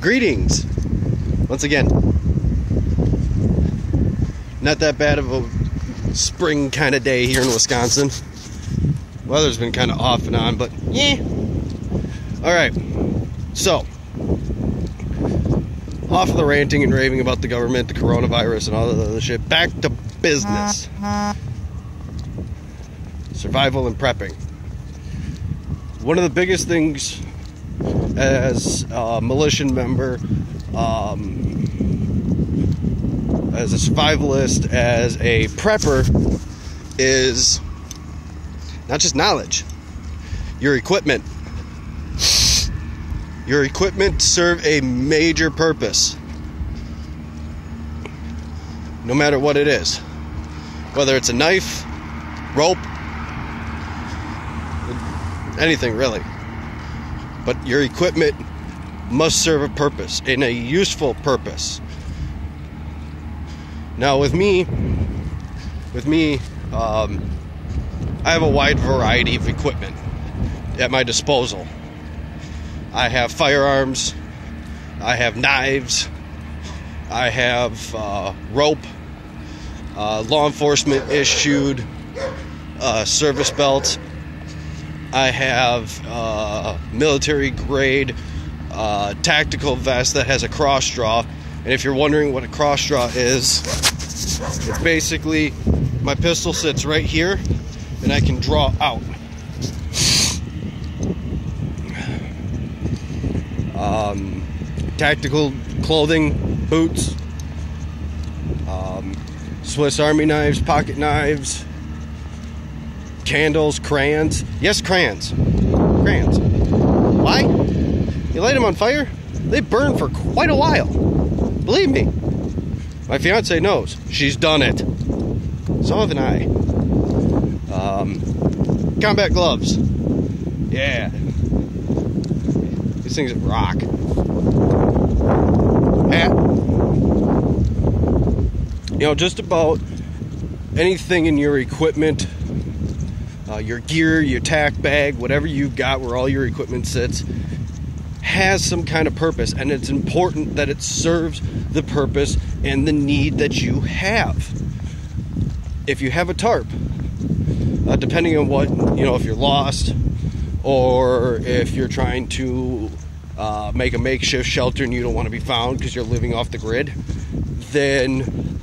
Greetings. Once again, not that bad of a spring kind of day here in Wisconsin. Weather's been kind of off and on, but yeah. Alright, so off of the ranting and raving about the government, the coronavirus, and all that other shit. Back to business. Survival and prepping. One of the biggest things as a militia member, as a survivalist, as a prepper, is not just knowledge, your equipment. Your equipment serve a major purpose, no matter what it is. Whether it's a knife, rope, anything really. But your equipment must serve a purpose, and a useful purpose. Now with me, I have a wide variety of equipment at my disposal. I have firearms, I have knives, I have rope, law enforcement issued service belts. I have military grade tactical vest that has a cross draw. And if you're wondering what a cross draw is, it's basically my pistol sits right here and I can draw out. Tactical clothing, boots, Swiss Army knives, pocket knives, candles, crayons. Yes, crayons. Crayons. Why? You light them on fire, they burn for quite a while. Believe me. My fiance knows. She's done it. So have I. Combat gloves. Yeah. These things rock. Hat. You know, just about anything in your equipment, your gear, your tack bag, whatever you've got where all your equipment sits, has some kind of purpose, and it's important that it serves the purpose and the need that you have. If you have a tarp, depending on what, if you're lost or if you're trying to make a makeshift shelter and you don't want to be found because you're living off the grid, then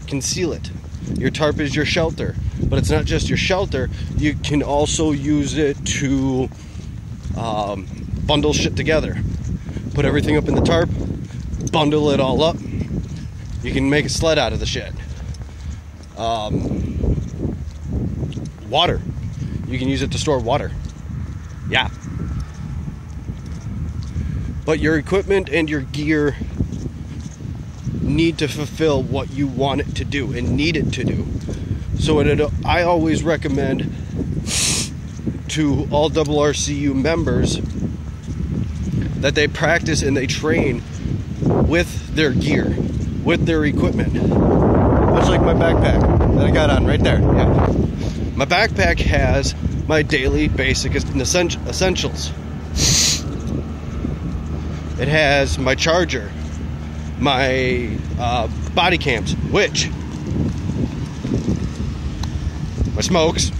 conceal it. Your tarp is your shelter, but it's not just your shelter. You can also use it to bundle shit together. Put everything up in the tarp, bundle it all up. You can make a sled out of the shit. Water. You can use it to store water. Yeah. But your equipment and your gear need to fulfill what you want it to do and need it to do. So I always recommend to all RRCU members that they practice and they train with their gear, with their equipment. Much like my backpack that I got on right there. Yeah. My backpack has my daily basic essentials. It has my charger, my body cams, my smokes,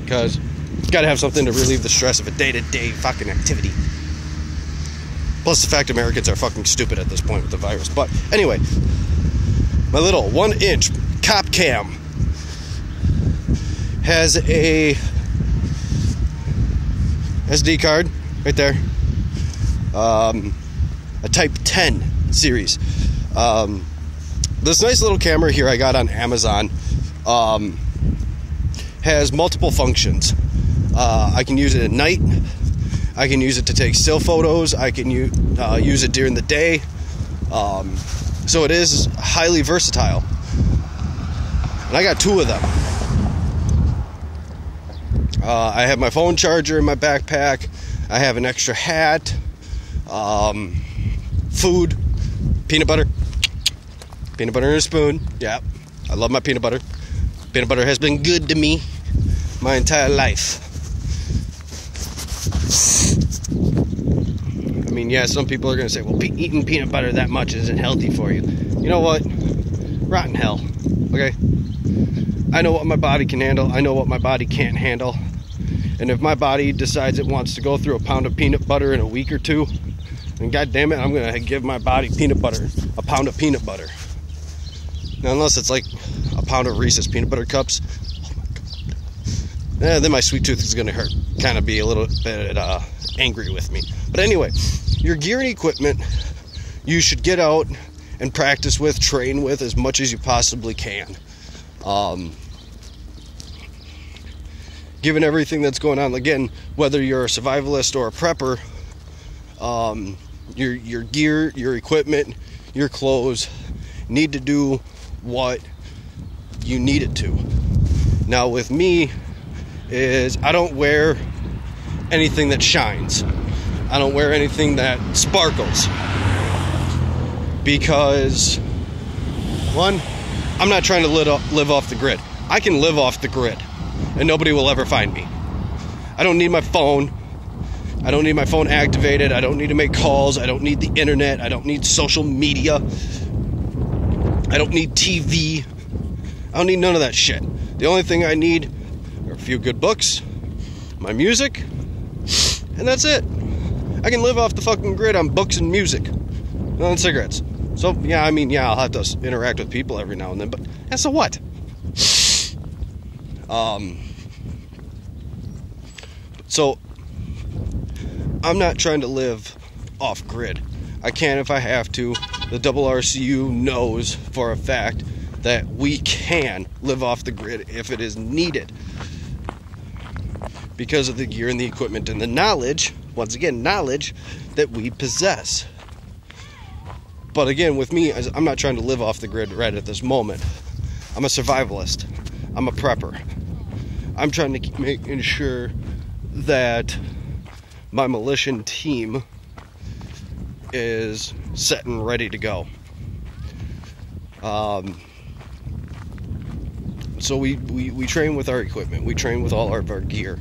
because it's got to have something to relieve the stress of a day-to-day fucking activity. Plus the fact Americans are fucking stupid at this point with the virus. But anyway, my little 1-inch cop cam has a SD card right there. A Type 10 series. This nice little camera here I got on Amazon has multiple functions. I can use it at night. I can use it to take still photos. I can use it during the day. So it is highly versatile. And I got 2 of them. I have my phone charger in my backpack. I have an extra hat. Food. Peanut butter. Peanut butter and a spoon. Yeah. I love my peanut butter. Peanut butter has been good to me my entire life. mean, yeah, some people are going to say, well, eating peanut butter that much isn't healthy for you. You know what? Rotten hell. Okay? I know what my body can handle. I know what my body can't handle. And if my body decides it wants to go through a pound of peanut butter in a week or two, then God damn it, I'm going to give my body peanut butter. A pound of peanut butter. Now, unless it's like a pound of Reese's peanut butter cups, oh my God. Then my sweet tooth is going to hurt. Kind of be a little bit angry with me. But anyway, your gear and equipment, you should get out and practice with, train with as much as you possibly can. Given everything that's going on, again, whether you're a survivalist or a prepper, your gear, your equipment, your clothes need to do what you need it to. Now with me is I don't wear anything that shines. I don't wear anything that sparkles. Because, one, I'm not trying to live off the grid. I can live off the grid and nobody will ever find me. I don't need my phone. I don't need my phone activated. I don't need to make calls. I don't need the internet. I don't need social media. I don't need TV. I don't need none of that shit. The only thing I need are a few good books, my music, and that's it. I can live off the fucking grid on books and music, and on cigarettes. So, yeah, I mean, yeah, I'll have to interact with people every now and then, but yeah, so what? So, I'm not trying to live off grid. I can if I have to. The RCU knows for a fact that we can live off the grid if it is needed. Because of the gear and the equipment and the knowledge, once again, knowledge that we possess. But again, with me, I'm not trying to live off the grid right at this moment. I'm a survivalist. I'm a prepper. I'm trying to keep making sure that my militia team is set and ready to go. So we train with our equipment. We train with all of our gear.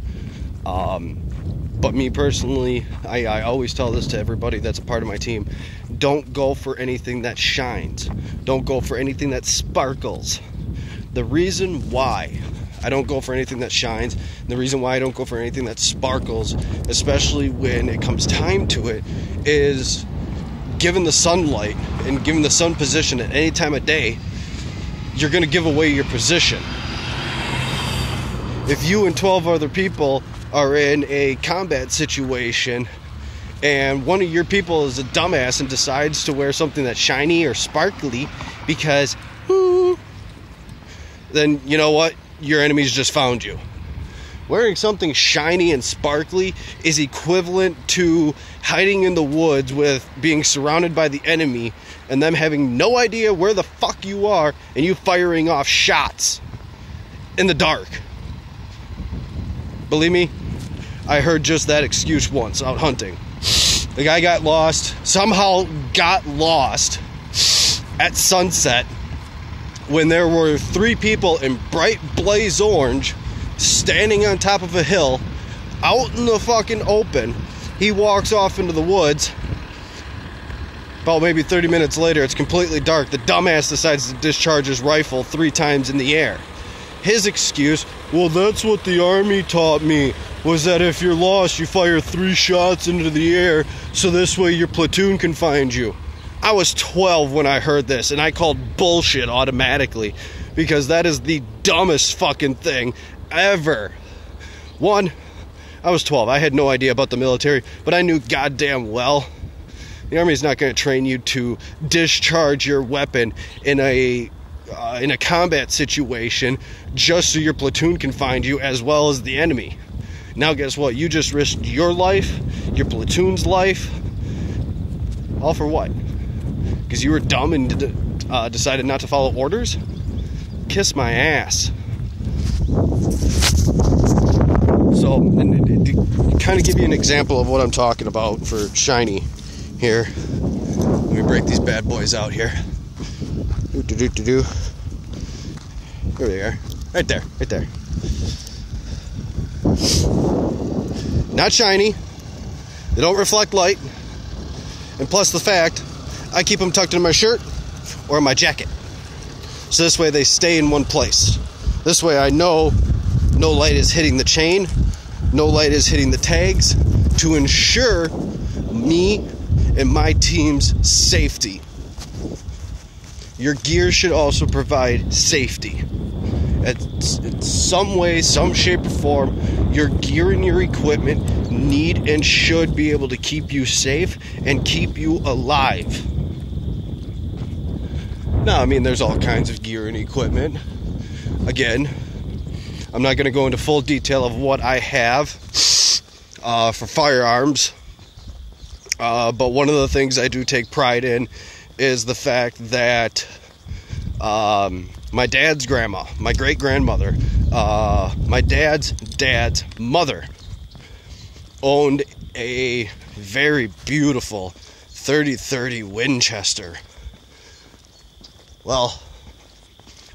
But me personally, I always tell this to everybody that's a part of my team. Don't go for anything that shines. Don't go for anything that sparkles. The reason why I don't go for anything that shines, and the reason why I don't go for anything that sparkles, especially when it comes time to it, is given the sunlight and given the sun position at any time of day, you're going to give away your position. If you and 12 other people are in a combat situation and one of your people is a dumbass and decides to wear something that's shiny or sparkly because, then you know what? Your enemy's just found you. Wearing something shiny and sparkly is equivalent to hiding in the woods with being surrounded by the enemy and them having no idea where the fuck you are and you firing off shots in the dark. Believe me, I heard just that excuse once out hunting. The guy got lost, somehow got lost at sunset when there were 3 people in bright blaze orange standing on top of a hill out in the fucking open. He walks off into the woods. About maybe 30 minutes later, it's completely dark. The dumbass decides to discharge his rifle 3 times in the air. His excuse, well, that's what the army taught me, was that if you're lost, you fire 3 shots into the air so this way your platoon can find you. I was 12 when I heard this, and I called bullshit automatically because that is the dumbest fucking thing ever. One, I was 12. I had no idea about the military, but I knew goddamn well the Army's not going to train you to discharge your weapon in a combat situation just so your platoon can find you as well as the enemy. Now guess what? You just risked your life, your platoon's life, all for what? Because you were dumb and decided not to follow orders? Kiss my ass. So, to kind of give you an example of what I'm talking about for shiny here, let me break these bad boys out here. Here they are. Right there, right there. Not shiny. They don't reflect light. And plus the fact, I keep them tucked in my shirt or in my jacket. So this way they stay in one place. This way I know no light is hitting the chain, no light is hitting the tags, to ensure me and my team's safety. Your gear should also provide safety. In some way, some shape or form, your gear and your equipment need and should be able to keep you safe and keep you alive. Now, I mean, there's all kinds of gear and equipment. Again, I'm not going to go into full detail of what I have for firearms. But one of the things I do take pride in is the fact that my dad's grandma, my great-grandmother, my dad's mother owned a very beautiful 30-30 Winchester. Well,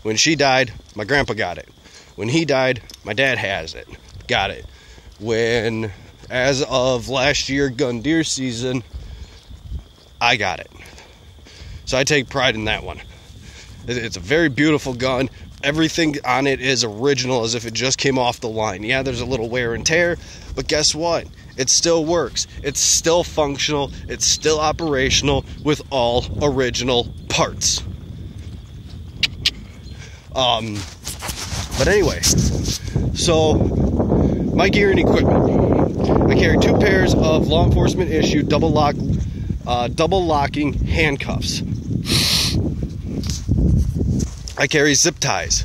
when she died, my grandpa got it. When he died, my dad has it. Got it. When, as of last year, gun deer season, I got it. So I take pride in that one. It's a very beautiful gun. Everything on it is original, as if it just came off the line. Yeah, there's a little wear and tear, but guess what? It still works. It's still functional. It's still operational with all original parts. But anyway, so my gear and equipment. I carry 2 pairs of law enforcement issued double locking handcuffs. I carry zip ties,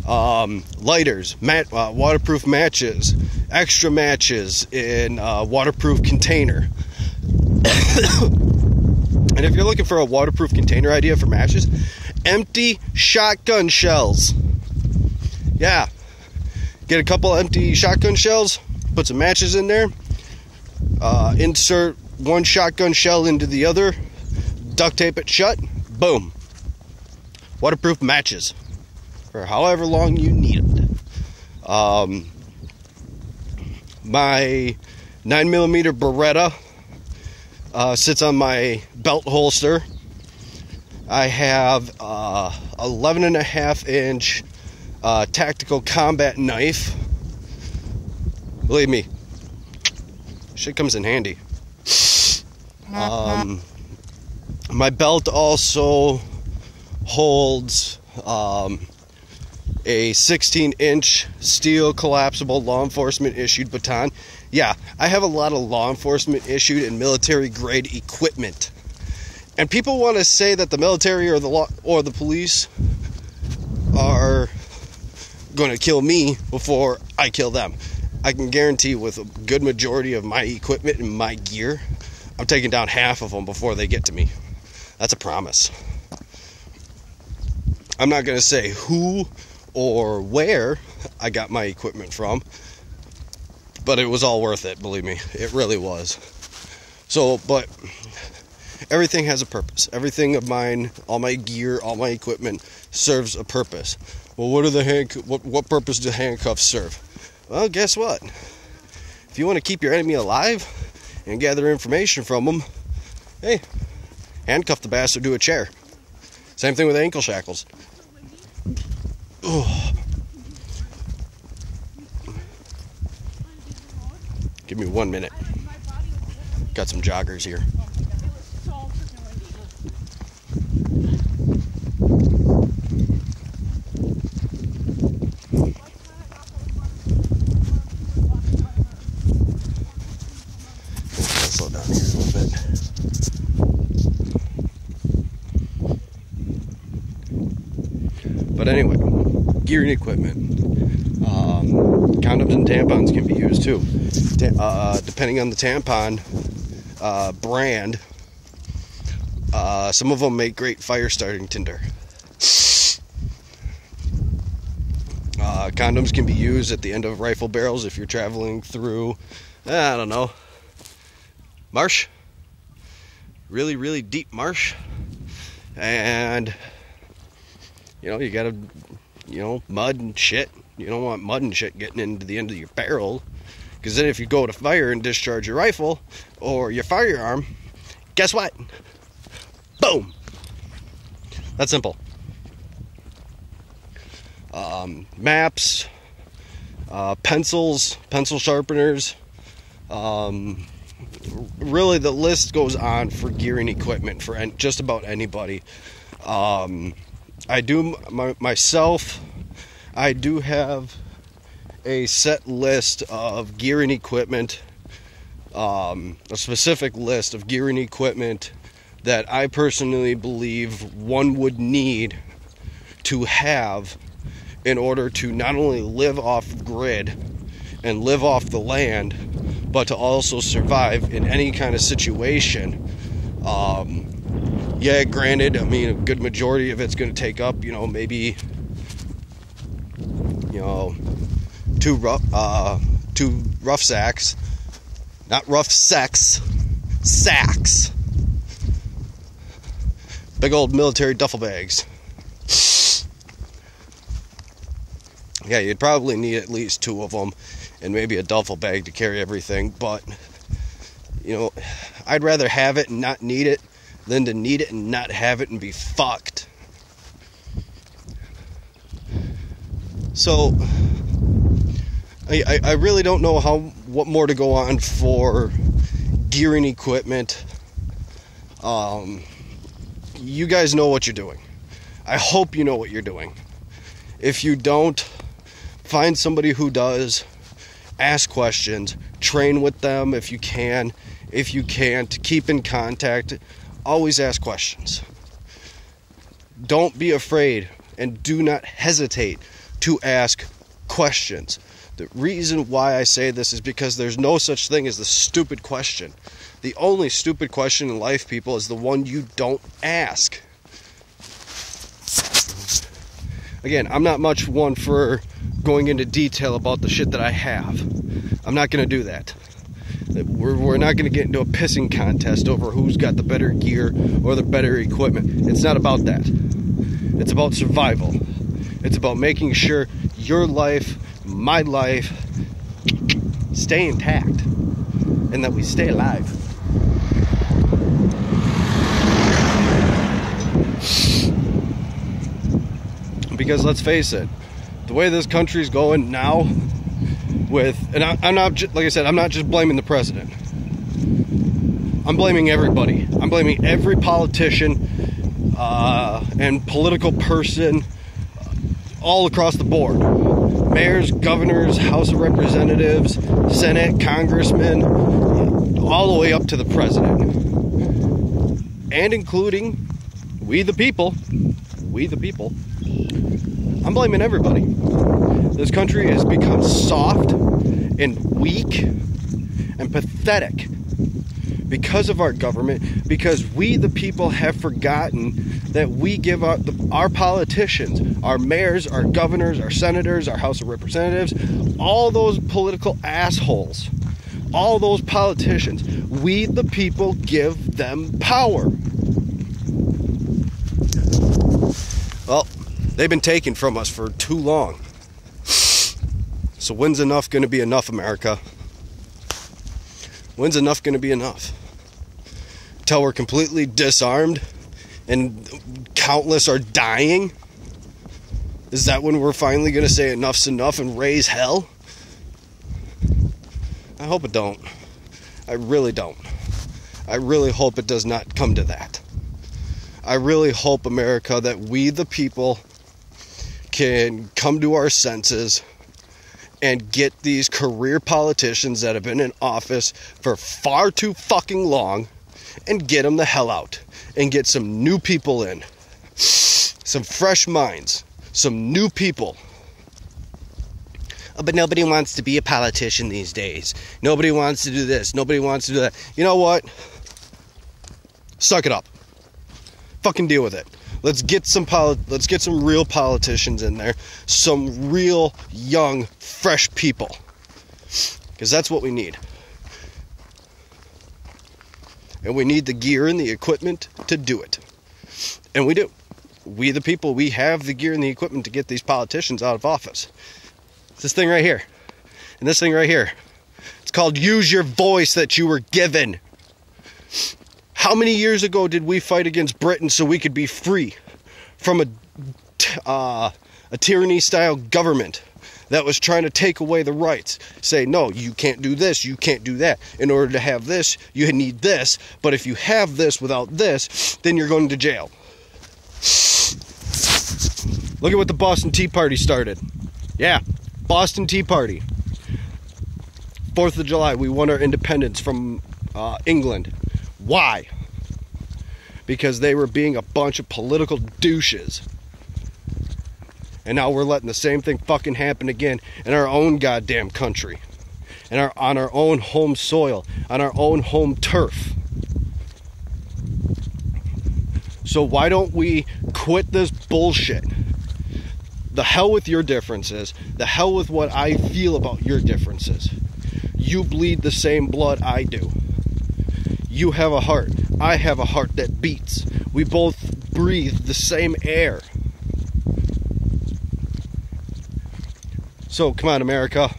lighters, waterproof matches, extra matches in a waterproof container. And if you're looking for a waterproof container idea for matches, empty shotgun shells. Yeah, get a couple empty shotgun shells, put some matches in there, insert one shotgun shell into the other, duct tape it shut, boom. Waterproof matches for however long you need it. My 9mm Beretta sits on my belt holster. I have 11.5-inch tactical combat knife. Believe me, shit comes in handy. My belt also holds a 16-inch steel collapsible law enforcement issued baton. Yeah, I have a lot of law enforcement issued and military grade equipment. And people want to say that the military or the police are going to kill me before I kill them. I can guarantee with a good majority of my equipment and my gear, I'm taking down half of them before they get to me. That's a promise. I'm not going to say who or where I got my equipment from, but it was all worth it, believe me. It really was. So, but everything has a purpose. Everything of mine, all my gear, all my equipment serves a purpose. Well, what purpose do handcuffs serve? Well, guess what? If you want to keep your enemy alive and gather information from them, hey, handcuff the bastard to a chair. Same thing with ankle shackles. Oh. Give me 1 minute. Got some joggers here. Slow down here a little bit. But anyway, gear and equipment. Condoms and tampons can be used too. Depending on the tampon brand, some of them make great fire starting tinder. Condoms can be used at the end of rifle barrels if you're traveling through, I don't know, marsh, really, really deep marsh, and you gotta, mud and shit. You don't want mud and shit getting into the end of your barrel, because then if you go to fire and discharge your rifle or your firearm, Guess what? Boom. That's simple. Maps, pencils, pencil sharpeners. Really, the list goes on for gear and equipment for just about anybody. I do myself. I do have a set list of gear and equipment, a specific list of gear and equipment that I personally believe one would need to have in order to not only live off grid and live off the land, but to also survive in any kind of situation. Yeah, granted, I mean, a good majority of it's going to take up, maybe, two rough sacks. Not rough sex, sacks. Big old military duffel bags. Yeah, you'd probably need at least 2 of them and maybe a duffel bag to carry everything. But, I'd rather have it and not need it than to need it and not have it and be fucked. So, I really don't know what more to go on for gear and equipment. You guys know what you're doing. I hope you know what you're doing. If you don't, find somebody who does. Ask questions. Train with them if you can. If you can't, keep in contact. Always ask questions. Don't be afraid and do not hesitate to ask questions. The reason why I say this is because there's no such thing as the stupid question. The only stupid question in life, people, is the one you don't ask. Again, I'm not much one for going into detail about the shit that I have. I'm not going to do that. We're not going to get into a pissing contest over who's got the better gear or the better equipment. It's not about that. It's about survival. It's about making sure your life, my life, stay intact and that we stay alive. Because let's face it, the way this country's going now, I'm not, like I said, I'm not just blaming the president. I'm blaming everybody. I'm blaming every politician and political person all across the board. Mayors, governors, House of Representatives, Senate, congressmen, all the way up to the president. And including we the people. I'm blaming everybody. This country has become soft and weak and pathetic because of our government, because we the people have forgotten that we give our politicians, our mayors, our governors, our senators, our House of Representatives, all those political assholes, all those politicians, we the people give them power. Well, they've been taken from us for too long. So when's enough going to be enough, America? When's enough going to be enough? Till we're completely disarmed and countless are dying? Is that when we're finally going to say enough's enough and raise hell? I hope it don't. I really don't. I really hope it does not come to that. I really hope, America, that we the people can come to our senses and get these career politicians that have been in office for far too fucking long and get them the hell out and get some new people in. Some fresh minds. Some new people. Oh, but nobody wants to be a politician these days. Nobody wants to do this. Nobody wants to do that. You know what? Suck it up. Fucking deal with it. Let's get some real politicians in there. Some real young, fresh people. Because that's what we need. And we need the gear and the equipment to do it. And we do. We the people, we have the gear and the equipment to get these politicians out of office. It's this thing right here. And this thing right here. It's called use your voice that you were given. How many years ago did we fight against Britain so we could be free from a tyranny-style government that was trying to take away the rights? Say, no, you can't do this, you can't do that. In order to have this, you need this. But if you have this without this, then you're going to jail. Look at what the Boston Tea Party started. Yeah, Boston Tea Party. 4th of July, we won our independence from England. Why? Because they were being a bunch of political douches. And now we're letting the same thing fucking happen again in our own goddamn country. And on our own home soil. On our own home turf. So why don't we quit this bullshit? The hell with your differences. The hell with what I feel about your differences. You bleed the same blood I do. You have a heart. I have a heart that beats. We both breathe the same air. So come on, America.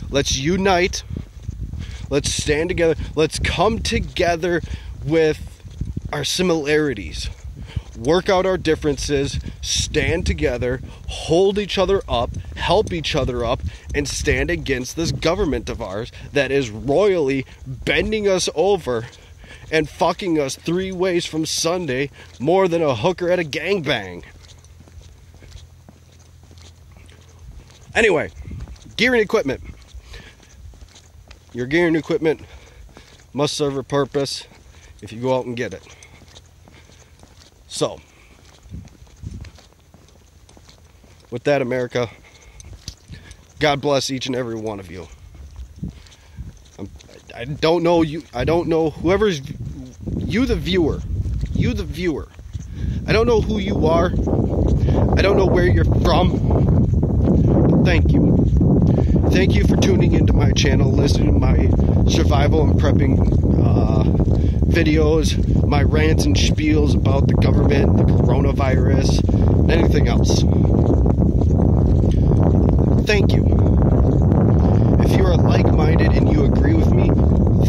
Let's unite. Let's stand together. Let's come together with our similarities. Work out our differences, stand together, hold each other up, help each other up, and stand against this government of ours that is royally bending us over and fucking us 3 ways from Sunday more than a hooker at a gangbang. Anyway, gear and equipment. Your gear and equipment must serve a purpose if you go out and get it. So, with that, America, God bless each and every one of you. I don't know you. I don't know whoever's you, the viewer. You, the viewer. I don't know who you are. I don't know where you're from. Thank you. Thank you for tuning into my channel, listening to my survival and prepping videos, my rants and spiels about the government, the coronavirus, and anything else. Thank you. If you are like-minded and you agree with me,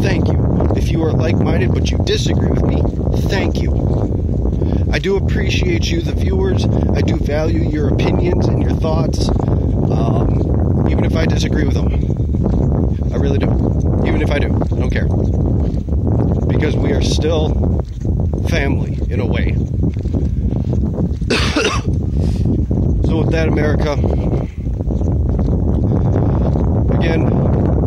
thank you. If you are like-minded but you disagree with me, thank you. I do appreciate you, the viewers. I do value your opinions and your thoughts, even if I disagree with them. I really do. Even if I do. I don't care. Because we are still family, in a way. So with that, America, again,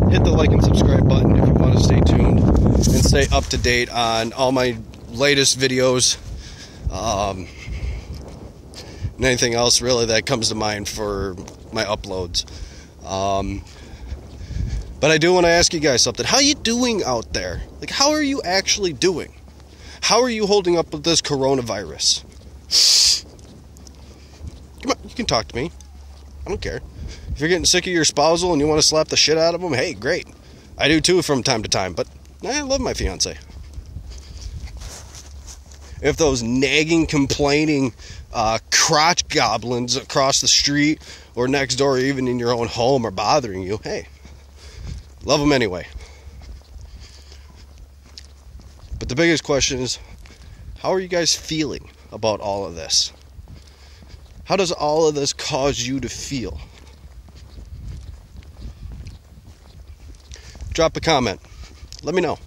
hit the like and subscribe button if you want to stay tuned and stay up to date on all my latest videos, and anything else really that comes to mind for my uploads. But I do want to ask you guys something. How are you doing out there? Like, how are you actually doing? How are you holding up with this coronavirus? Come on, you can talk to me. I don't care. If you're getting sick of your spousal and you want to slap the shit out of them, hey, great. I do too from time to time, but I love my fiance. If those nagging, complaining crotch goblins across the street or next door or even in your own home are bothering you, hey, love them anyway. But the biggest question is, how are you guys feeling about all of this? How does all of this cause you to feel? Drop a comment. Let me know.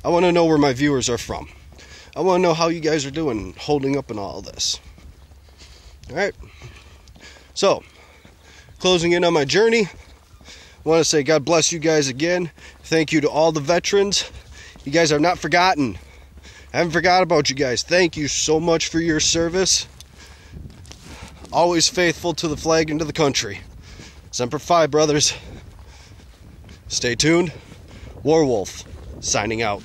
I want to know where my viewers are from. I want to know how you guys are doing, holding up in all of this. Alright. So, closing in on my journey, I want to say God bless you guys again. Thank you to all the veterans. You guys are not forgotten. I haven't forgot about you guys. Thank you so much for your service. Always faithful to the flag and to the country. Semper Fi, brothers. Stay tuned. Warwolf, signing out.